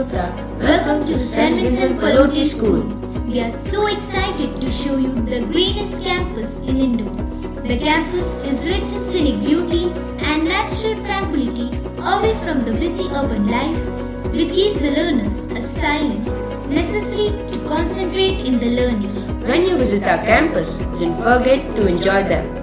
Gupta. Welcome to St. Vincent Pallotti School. We are so excited to show you the greenest campus in Indore. The campus is rich in scenic beauty and natural tranquility away from the busy urban life, which gives the learners a silence necessary to concentrate in the learning. When you visit our campus, don't forget to enjoy them.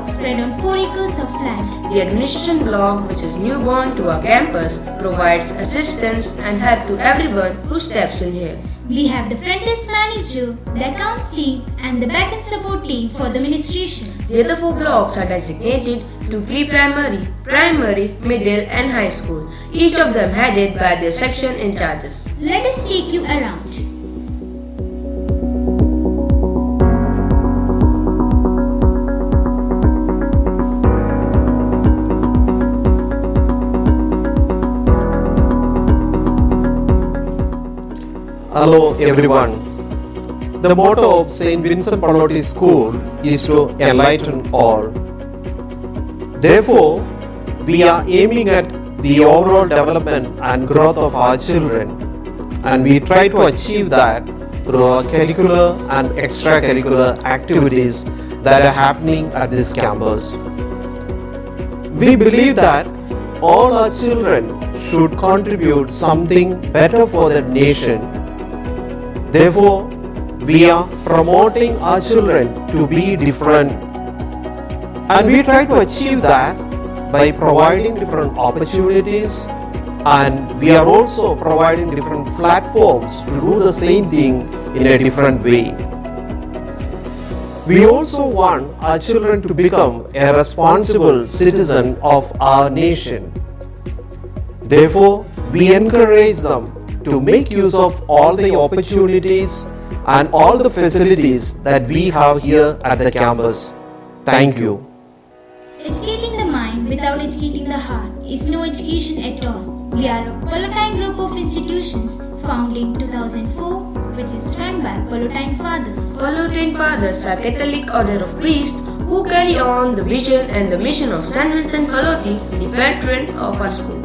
Spread on 4 acres of land. The administration block, which is newborn to our campus, provides assistance and help to everyone who steps in here. We have the front desk manager, the accounts team, and the back-end support team for the administration. The other 4 blocks are designated to pre-primary, primary, middle, and high school, each of them headed by their section in charges. Let us take you around. Hello everyone. The motto of St. Vincent Pallotti School is to enlighten all. Therefore, we are aiming at the overall development and growth of our children, and we try to achieve that through our curricular and extracurricular activities that are happening at this campus. We believe that all our children should contribute something better for the nation. Therefore, we are promoting our children to be different, and we try to achieve that by providing different opportunities, and we are also providing different platforms to do the same thing in a different way. We also want our children to become a responsible citizen of our nation. Therefore, we encourage them to make use of all the opportunities and all the facilities that we have here at the campus. Thank you. Educating the mind without educating the heart is no education at all. We are a Pallottine group of institutions founded in 2004, which is run by Pallottine Fathers. Pallottine Fathers are Catholic order of priests who carry on the vision and the mission of St. Vincent Pallotti, the patron of our school.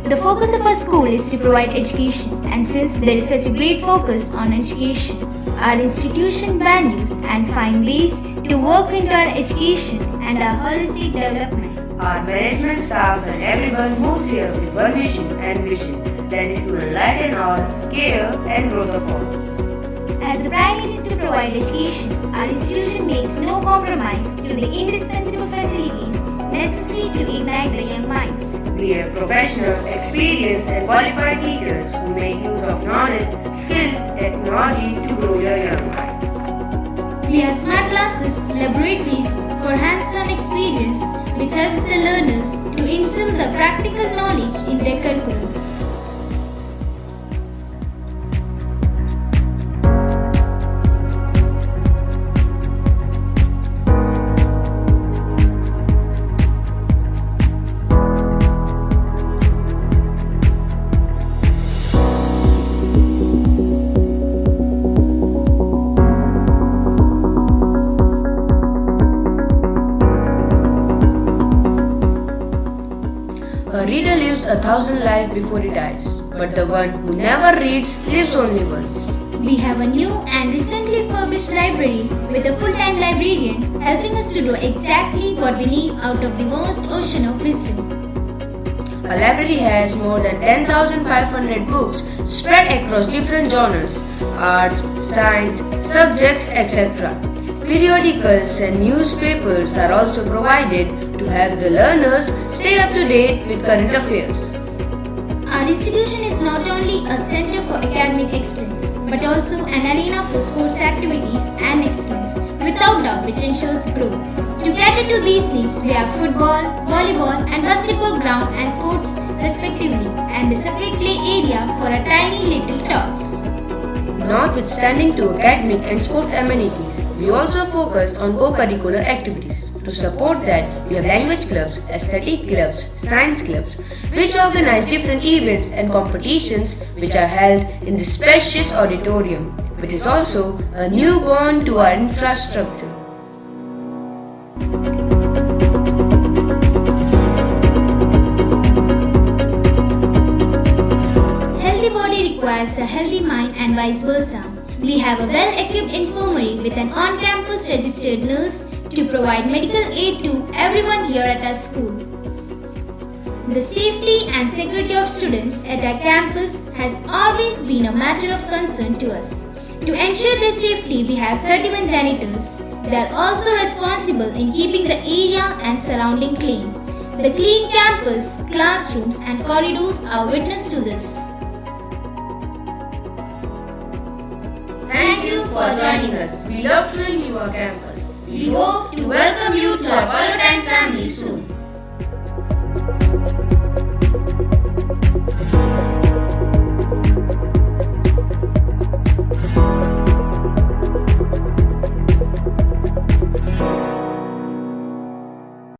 The focus of our school is to provide education, and since there is such a great focus on education, our institution values and find ways to work into our education and our holistic development. Our management staff and everyone moves here with one mission and vision, that is to enlighten all, care and growth of all. As the prime aim is to provide education, our institution makes no compromise to the indispensable facilities necessary to ignite the young minds. We have professional, experienced and qualified teachers who make use of knowledge, skill, technology to grow your young mind. We have smart classes, laboratories for hands-on experience which helps the learners to instill the practical knowledge in their curriculum. A reader lives 1,000 lives before he dies, but the one who never reads lives only once. We have a new and recently furnished library with a full-time librarian helping us to do exactly what we need out of the vast ocean of wisdom. Our library has more than 10,500 books spread across different genres, arts, science, subjects, etc. Periodicals and newspapers are also provided to help the learners stay up to date with current affairs. Our institution is not only a center for academic excellence, but also an arena for sports activities and excellence, without doubt which ensures growth. To cater to these needs, we have football, volleyball and basketball ground and courts respectively, and a separate play area for our tiny little tots. Notwithstanding to academic and sports amenities, we also focused on co-curricular activities. To support that, we have language clubs, aesthetic clubs, science clubs, which organize different events and competitions which are held in the spacious auditorium, which is also a newborn to our infrastructure. Healthy body requires a healthy mind and vice versa. We have a well-equipped infirmary with an on-campus registered nurse to provide medical aid to everyone here at our school. The safety and security of students at our campus has always been a matter of concern to us. To ensure their safety, we have 31 janitors. They are also responsible in keeping the area and surrounding clean. The clean campus, classrooms and corridors are witness to this. Thank you for joining us. We love showing you our campus. We hope to welcome you to our Palatine family.